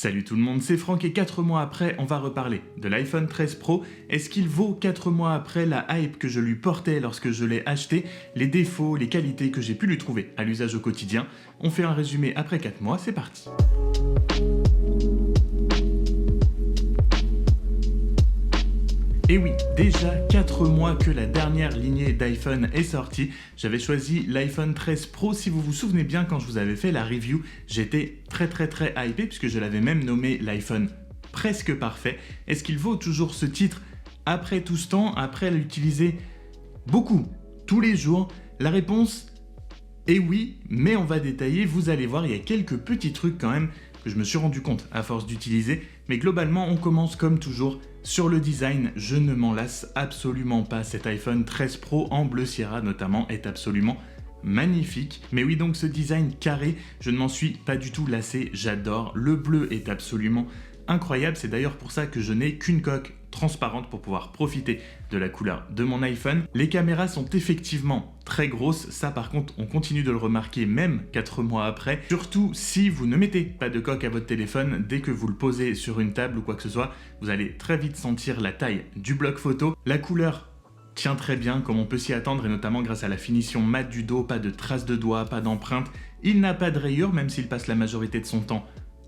Salut tout le monde, c'est Franck et 4 mois après, on va reparler de l'iPhone 13 Pro. Est-ce qu'il vaut 4 mois après la hype que je lui portais lorsque je l'ai acheté, les défauts, les qualités que j'ai pu lui trouver à l'usage au quotidien? On fait un résumé après 4 mois, c'est parti. Et oui, déjà 4 mois que la dernière lignée d'iPhone est sortie. J'avais choisi l'iPhone 13 Pro. Si vous vous souvenez bien, quand je vous avais fait la review, j'étais très hypé puisque je l'avais même nommé l'iPhone presque parfait. Est-ce qu'il vaut toujours ce titre après tout ce temps, après l'utiliser beaucoup, tous les jours? La réponse est oui, mais on va détailler. Vous allez voir, il y a quelques petits trucs quand même que je me suis rendu compte à force d'utiliser. Mais globalement, on commence comme toujours sur le design. Je ne m'en lasse absolument pas. Cet iPhone 13 Pro en bleu Sierra notamment est absolument magnifique. Mais oui, donc ce design carré, je ne m'en suis pas du tout lassé. J'adore. Le bleu est absolument incroyable. C'est d'ailleurs pour ça que je n'ai qu'une coque transparente pour pouvoir profiter de la couleur de mon iPhone. Les caméras sont effectivement très grosses. Ça, par contre, on continue de le remarquer même 4 mois après. Surtout si vous ne mettez pas de coque à votre téléphone, dès que vous le posez sur une table ou quoi que ce soit, vous allez très vite sentir la taille du bloc photo. La couleur tient très bien comme on peut s'y attendre et notamment grâce à la finition mat du dos, pas de traces de doigts, pas d'empreintes. Il n'a pas de rayures même s'il passe la majorité de son temps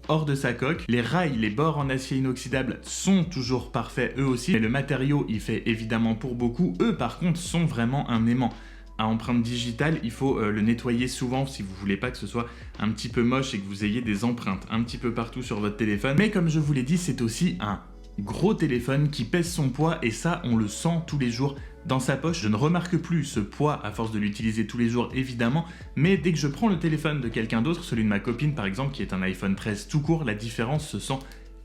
hors de sa coque. Les rails, les bords en acier inoxydable sont toujours parfaits eux aussi, mais le matériau il fait évidemment pour beaucoup. Eux par contre sont vraiment un aimant. À empreinte digitale, il faut le nettoyer souvent si vous voulez pas que ce soit un petit peu moche et que vous ayez des empreintes un petit peu partout sur votre téléphone. Mais comme je vous l'ai dit, c'est aussi un gros téléphone qui pèse son poids et ça on le sent tous les jours dans sa poche. Je ne remarque plus ce poids à force de l'utiliser tous les jours évidemment, mais dès que je prends le téléphone de quelqu'un d'autre, celui de ma copine par exemple qui est un iPhone 13 tout court, la différence se sent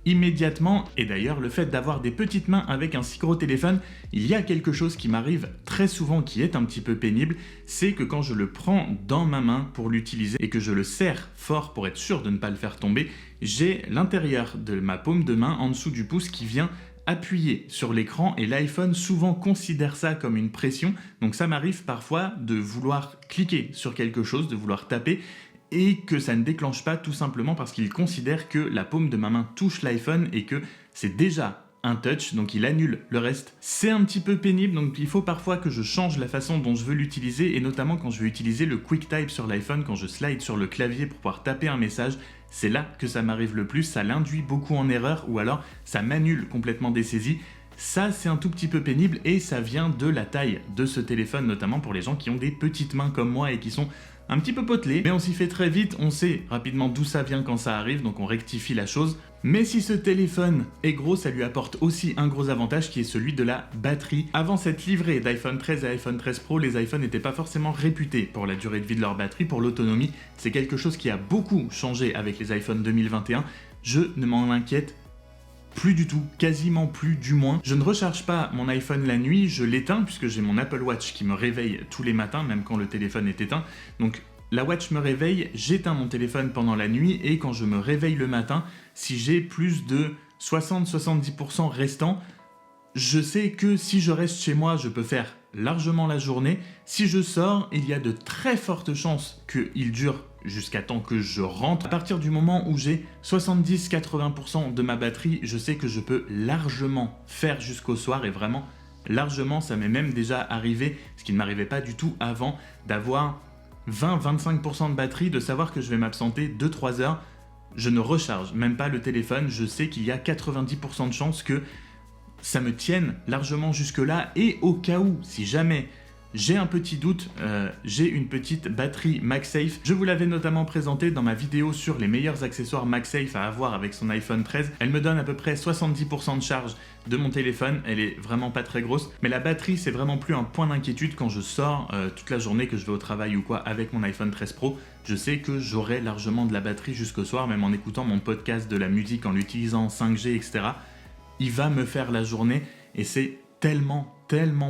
immédiatement. Et d'ailleurs le fait d'avoir des petites mains avec un si gros téléphone, il y a quelque chose qui m'arrive très souvent qui est un petit peu pénible, c'est que quand je le prends dans ma main pour l'utiliser et que je le serre fort pour être sûr de ne pas le faire tomber, j'ai l'intérieur de ma paume de main en dessous du pouce qui vient appuyer sur l'écran et l'iPhone souvent considère ça comme une pression. Donc ça m'arrive parfois de vouloir cliquer sur quelque chose, de vouloir taper et que ça ne déclenche pas tout simplement parce qu'il considère que la paume de ma main touche l'iPhone et que c'est déjà un touch, donc il annule le reste. C'est un petit peu pénible, donc il faut parfois que je change la façon dont je veux l'utiliser et notamment quand je veux utiliser le QuickType sur l'iPhone, quand je slide sur le clavier pour pouvoir taper un message, c'est là que ça m'arrive le plus, ça l'induit beaucoup en erreur ou alors ça m'annule complètement des saisies. Ça, c'est un tout petit peu pénible et ça vient de la taille de ce téléphone, notamment pour les gens qui ont des petites mains comme moi et qui sont un petit peu potelés, mais on s'y fait très vite, on sait rapidement d'où ça vient quand ça arrive, donc on rectifie la chose. Mais si ce téléphone est gros, ça lui apporte aussi un gros avantage qui est celui de la batterie. Avant cette livrée d'iPhone 13 et iPhone 13 Pro, les iPhones n'étaient pas forcément réputés pour la durée de vie de leur batterie, pour l'autonomie. C'est quelque chose qui a beaucoup changé avec les iPhones 2021. Je ne m'en inquiète plus du tout, quasiment plus du moins. Je ne recharge pas mon iPhone la nuit, je l'éteins puisque j'ai mon Apple Watch qui me réveille tous les matins, même quand le téléphone est éteint. Donc la Watch me réveille, j'éteins mon téléphone pendant la nuit et quand je me réveille le matin, si j'ai plus de 60-70% restant, je sais que si je reste chez moi, je peux faire largement la journée. Si je sors, il y a de très fortes chances qu'il dure jusqu'à temps que je rentre. À partir du moment où j'ai 70-80% de ma batterie, je sais que je peux largement faire jusqu'au soir et vraiment largement, ça m'est même déjà arrivé, ce qui ne m'arrivait pas du tout avant, d'avoir 20-25% de batterie, de savoir que je vais m'absenter 2-3 heures. Je ne recharge même pas le téléphone, je sais qu'il y a 90% de chances que ça me tienne largement jusque-là et au cas où, si jamais j'ai un petit doute, j'ai une petite batterie MagSafe. Je vous l'avais notamment présenté dans ma vidéo sur les meilleurs accessoires MagSafe à avoir avec son iPhone 13. Elle me donne à peu près 70% de charge de mon téléphone. Elle est vraiment pas très grosse. Mais la batterie, c'est vraiment plus un point d'inquiétude quand je sors toute la journée, que je vais au travail ou quoi avec mon iPhone 13 Pro. Je sais que j'aurai largement de la batterie jusqu'au soir, même en écoutant mon podcast de la musique, en l'utilisant en 5G, etc. Il va me faire la journée et c'est tellement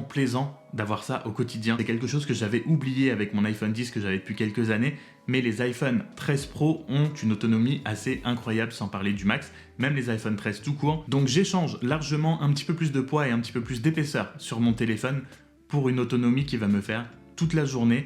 plaisant d'avoir ça au quotidien. C'est quelque chose que j'avais oublié avec mon iPhone 10 que j'avais depuis quelques années, mais les iPhone 13 Pro ont une autonomie assez incroyable sans parler du max, même les iPhone 13 tout court. Donc j'échange largement un petit peu plus de poids et un petit peu plus d'épaisseur sur mon téléphone pour une autonomie qui va me faire toute la journée.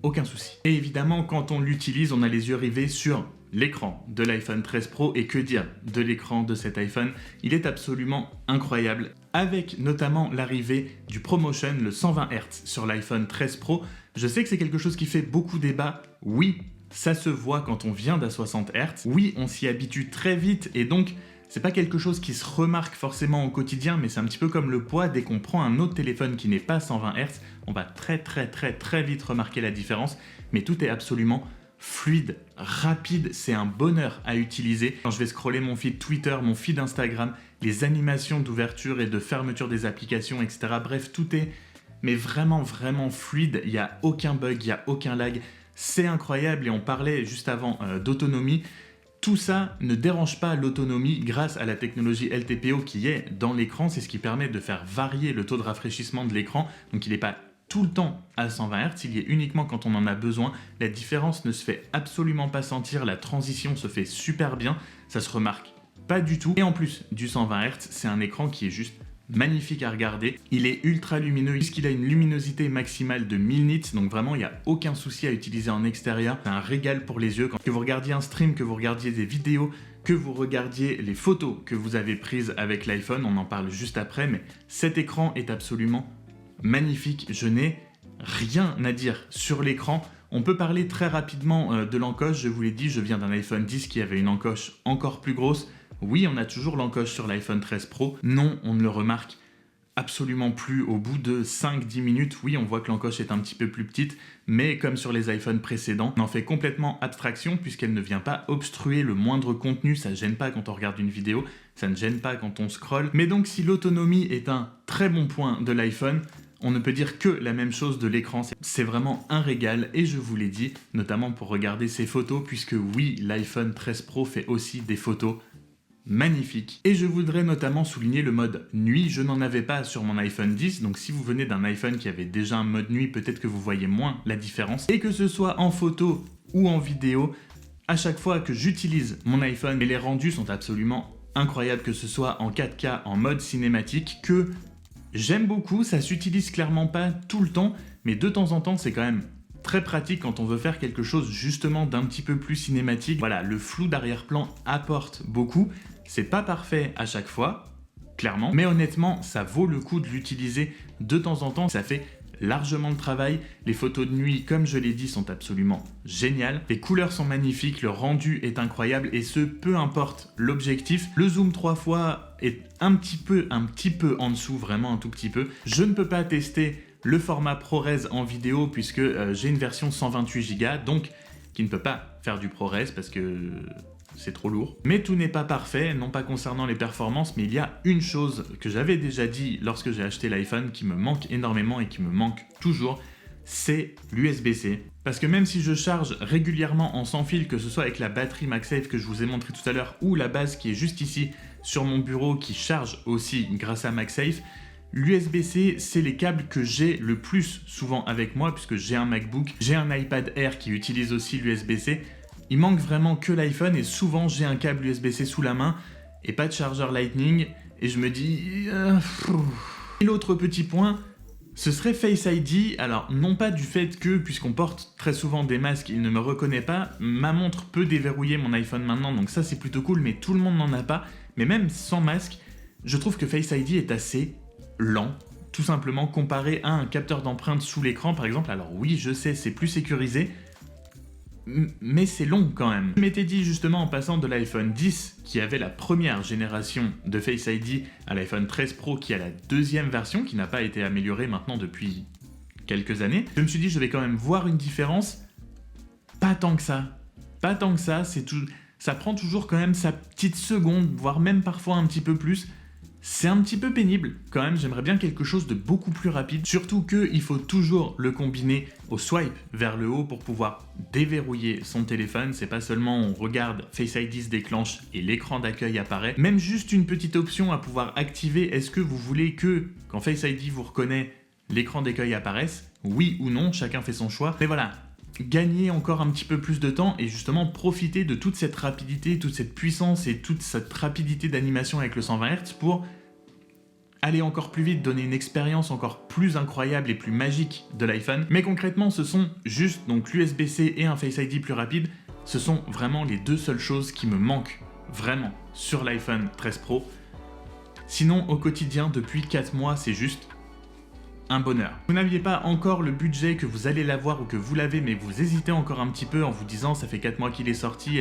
Aucun souci. Et évidemment, quand on l'utilise, on a les yeux rivés sur l'écran de l'iPhone 13 Pro, et que dire de l'écran de cet iPhone, il est absolument incroyable, avec notamment l'arrivée du ProMotion, le 120 Hz sur l'iPhone 13 Pro. Je sais que c'est quelque chose qui fait beaucoup débat, oui, ça se voit quand on vient d'à 60 Hz, oui, on s'y habitue très vite, et donc c'est pas quelque chose qui se remarque forcément au quotidien, mais c'est un petit peu comme le poids. Dès qu'on prend un autre téléphone qui n'est pas 120 Hz, on va très vite remarquer la différence, mais tout est absolument fluide, rapide, c'est un bonheur à utiliser. Quand je vais scroller mon feed Twitter, mon feed Instagram, les animations d'ouverture et de fermeture des applications, etc. Bref, tout est mais vraiment fluide, il n'y a aucun bug, il n'y a aucun lag, c'est incroyable. Et on parlait juste avant d'autonomie. Tout ça ne dérange pas l'autonomie grâce à la technologie LTPO qui est dans l'écran. C'est ce qui permet de faire varier le taux de rafraîchissement de l'écran. Donc il n'est pas tout le temps à 120 Hz, il y est uniquement quand on en a besoin. La différence ne se fait absolument pas sentir, la transition se fait super bien, ça se remarque pas du tout. Et en plus du 120 Hz, c'est un écran qui est juste magnifique à regarder. Il est ultra lumineux puisqu'il a une luminosité maximale de 1000 nits, donc vraiment il n'y a aucun souci à utiliser en extérieur. C'est un régal pour les yeux. Que vous regardiez un stream, que vous regardiez des vidéos, que vous regardiez les photos que vous avez prises avec l'iPhone, on en parle juste après, mais cet écran est absolument magnifique. Je n'ai rien à dire sur l'écran. On peut parler très rapidement de l'encoche. Je vous l'ai dit, je viens d'un iPhone 10 qui avait une encoche encore plus grosse. Oui, on a toujours l'encoche sur l'iPhone 13 Pro. Non, on ne le remarque absolument plus. Au bout de 5-10 minutes, oui, on voit que l'encoche est un petit peu plus petite, mais comme sur les iPhones précédents, on en fait complètement abstraction puisqu'elle ne vient pas obstruer le moindre contenu. Ça ne gêne pas quand on regarde une vidéo, ça ne gêne pas quand on scrolle. Mais donc, si l'autonomie est un très bon point de l'iPhone, on ne peut dire que la même chose de l'écran. C'est vraiment un régal et je vous l'ai dit, notamment pour regarder ces photos, puisque oui, l'iPhone 13 Pro fait aussi des photos magnifique. Et je voudrais notamment souligner le mode nuit. Je n'en avais pas sur mon iPhone 10, donc si vous venez d'un iPhone qui avait déjà un mode nuit, peut-être que vous voyez moins la différence. Et que ce soit en photo ou en vidéo, à chaque fois que j'utilise mon iPhone, et les rendus sont absolument incroyables, que ce soit en 4K, en mode cinématique, que j'aime beaucoup. Ça s'utilise clairement pas tout le temps, mais de temps en temps, c'est quand même très pratique quand on veut faire quelque chose justement d'un petit peu plus cinématique. Voilà, le flou d'arrière-plan apporte beaucoup. C'est pas parfait à chaque fois, clairement, mais honnêtement, ça vaut le coup de l'utiliser de temps en temps. Ça fait largement le travail. Les photos de nuit, comme je l'ai dit, sont absolument géniales. Les couleurs sont magnifiques, le rendu est incroyable, et ce, peu importe l'objectif. Le zoom 3 fois est un petit peu en dessous, vraiment un tout petit peu. Je ne peux pas tester le format ProRes en vidéo puisque j'ai une version 128 Go, donc qui ne peut pas faire du ProRes parce que c'est trop lourd. Mais tout n'est pas parfait, non pas concernant les performances, mais il y a une chose que j'avais déjà dit lorsque j'ai acheté l'iPhone qui me manque énormément et qui me manque toujours, c'est l'USB-C. Parce que même si je charge régulièrement en sans fil, que ce soit avec la batterie MagSafe que je vous ai montré tout à l'heure, ou la base qui est juste ici sur mon bureau qui charge aussi grâce à MagSafe, l'USB-C, c'est les câbles que j'ai le plus souvent avec moi puisque j'ai un MacBook, j'ai un iPad Air qui utilise aussi l'USB-C. Il manque vraiment que l'iPhone et souvent j'ai un câble USB-C sous la main et pas de chargeur Lightning et je me dis... Et l'autre petit point, ce serait Face ID. Alors non pas du fait que, puisqu'on porte très souvent des masques, il ne me reconnaît pas. Ma montre peut déverrouiller mon iPhone maintenant, donc ça c'est plutôt cool, mais tout le monde n'en a pas. Mais même sans masque, je trouve que Face ID est assez lent, tout simplement comparé à un capteur d'empreinte sous l'écran par exemple. Alors oui, je sais, c'est plus sécurisé, mais c'est long quand même. Je m'étais dit justement en passant de l'iPhone 10 qui avait la première génération de Face ID à l'iPhone 13 Pro qui a la deuxième version qui n'a pas été améliorée maintenant depuis quelques années, je me suis dit je vais quand même voir une différence. Pas tant que ça, c'est tout... ça prend toujours quand même sa petite seconde, voire même parfois un petit peu plus. C'est un petit peu pénible quand même, j'aimerais bien quelque chose de beaucoup plus rapide, surtout qu'il faut toujours le combiner au swipe vers le haut pour pouvoir déverrouiller son téléphone. C'est pas seulement on regarde, Face ID se déclenche et l'écran d'accueil apparaît, même juste une petite option à pouvoir activer. Est-ce que vous voulez que, quand Face ID vous reconnaît, l'écran d'accueil apparaisse? Oui ou non, chacun fait son choix. Mais voilà, gagner encore un petit peu plus de temps et justement profiter de toute cette rapidité, toute cette puissance et toute cette rapidité d'animation avec le 120 Hz pour aller encore plus vite, donner une expérience encore plus incroyable et plus magique de l'iPhone. Mais concrètement, ce sont juste donc l'USB-C et un Face ID plus rapide. Ce sont vraiment les deux seules choses qui me manquent vraiment sur l'iPhone 13 Pro. Sinon, au quotidien, depuis 4 mois, c'est juste un bonheur. Vous n'aviez pas encore le budget, que vous allez l'avoir ou que vous l'avez, mais vous hésitez encore un petit peu en vous disant ça fait 4 mois qu'il est sorti,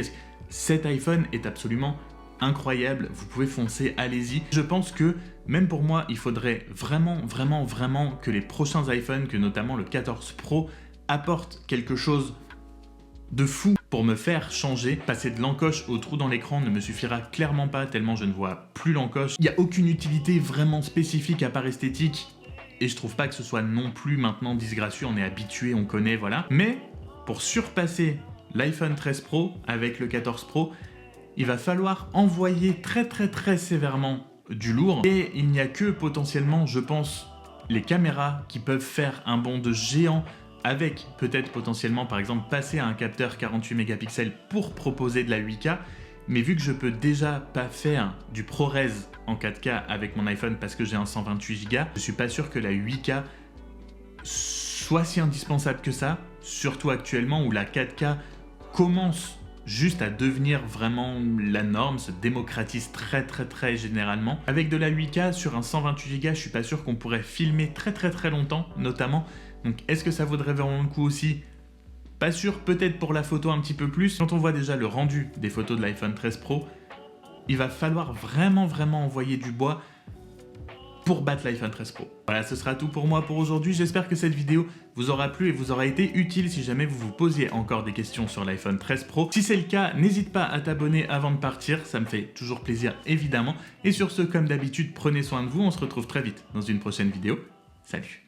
cet iPhone est absolument incroyable, vous pouvez foncer, allez-y. Je pense que même pour moi, il faudrait vraiment que les prochains iPhones, que notamment le 14 Pro, apportent quelque chose de fou pour me faire changer. Passer de l'encoche au trou dans l'écran ne me suffira clairement pas, tellement je ne vois plus l'encoche. Il n'y a aucune utilité vraiment spécifique à part esthétique, et je trouve pas que ce soit non plus maintenant disgracieux, on est habitué, on connaît, voilà. Mais pour surpasser l'iPhone 13 Pro avec le 14 Pro, il va falloir envoyer très sévèrement du lourd, et il n'y a que potentiellement, je pense, les caméras qui peuvent faire un bond de géant avec peut-être potentiellement par exemple passer à un capteur 48 mégapixels pour proposer de la 8K, mais vu que je peux déjà pas faire du ProRes en 4K avec mon iPhone parce que j'ai un 128 Go, je suis pas sûr que la 8K soit si indispensable que ça, surtout actuellement où la 4K commence juste à devenir vraiment la norme, se démocratise très généralement. Avec de la 8K sur un 128 Go, je suis pas sûr qu'on pourrait filmer très longtemps, notamment. Donc est-ce que ça vaudrait vraiment le coup aussi? Pas sûr, peut-être pour la photo un petit peu plus. Quand on voit déjà le rendu des photos de l'iPhone 13 Pro, il va falloir vraiment envoyer du bois pour battre l'iPhone 13 Pro. Voilà, ce sera tout pour moi pour aujourd'hui. J'espère que cette vidéo vous aura plu et vous aura été utile si jamais vous vous posiez encore des questions sur l'iPhone 13 Pro. Si c'est le cas, n'hésite pas à t'abonner avant de partir, ça me fait toujours plaisir évidemment. Et sur ce, comme d'habitude, prenez soin de vous, on se retrouve très vite dans une prochaine vidéo. Salut!